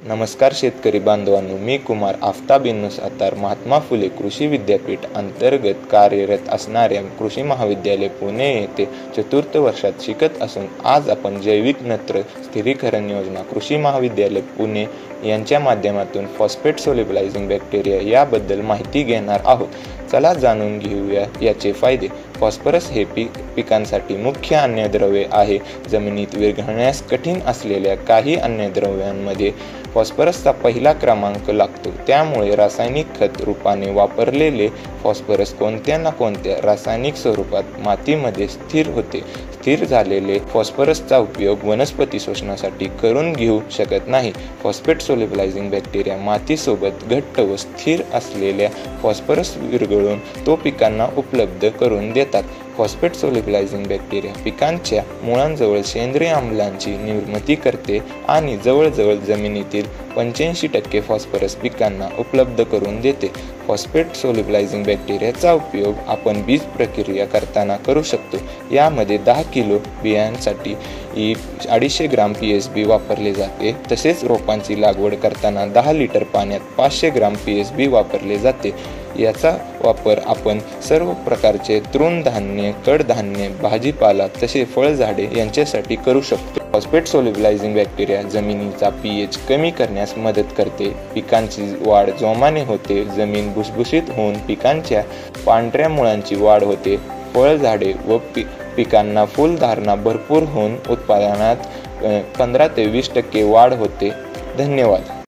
नमस्कार शेतकरी बांधवांनो, मी कुमार आफ्ताब इन्नूस अतार महात्मा फुले कृषी विद्यापीठ अंतर्गत कार्यरत असणाऱ्या कृषी महाविद्यालय पुणे येथे चतुर्थ वर्षात शिकत असून आज आपण जैविक नत्र स्थिरीकरण योजना कृषी महाविद्यालय पुणे यांच्या माध्यमातून फॉस्फेट सोल्युबलायझिंग बॅक्टेरिया याबद्दल माहिती घेणार आहोत। चला जाणून घेऊया याचे फायदे। फॉस्फरस हे पिकांसाठी मुख्य अन्नद्रव्य आहे। जमिनीत विरघळण्यास कठीण असलेल्या काही अन्नद्रव्यांमध्ये फॉस्फरसचा पहिला क्रमांक लागतो। त्यामुळे रासायनिक खत रूपाने वापरलेले फॉस्फरस कोणत्या ना कोणत्या रासायनिक स्वरूपात मातीमध्ये स्थिर होते। स्थिर झालेले फॉस्फरसचा उपयोग वनस्पती शोषणासाठी करून घेऊ शकत नाही। फॉस्फेट सोल्युबलायझिंग बॅक्टेरिया मातीसोबत घट्ट व स्थिर असलेल्या फॉस्फरस विरघळून तो पिकांना उपलब्ध करून देतात। फॉस्फेट सोल्युबलायझिंग बॅक्टेरिया पिकांच्या मुळांजवळ सेंद्रिय आम्लांची निर्मिती करते आणि जवळजवळ जमिनीतील 85% फॉस्फरस पिकांना उपलब्ध करून देते। फॉस्फेट सोल्युबलायझिंग बॅक्टेरियाचा उपयोग आपण बीज प्रक्रिया करताना करू शकतो। यामध्ये 10 किलो बियांसाठी 250 ग्राम PSB वापरले जाते। तसेच रोपांची लागवड करताना 10 लिटर पाण्यात 500 ग्राम PSB वापरले जाते। याचा वापर आपण सर्व प्रकारचे तृणधान्य, कडधान्य, भाजीपाला तसे फळझाडे यांच्यासाठी करू शकतो। फॉस्फेट सोल्युबलायझिंग बॅक्टेरिया जमिनीचा pH कमी करण्यास मदत करते। पिकांची वाढ जोमाने होते। जमीन भुसभुशीत होऊन पिकांच्या पांढऱ्या मुळांची वाढ होते। फळझाडे व पिकांना फुलधारणा भरपूर होऊन उत्पादनात 15 ते 20% वाढ होते। धन्यवाद।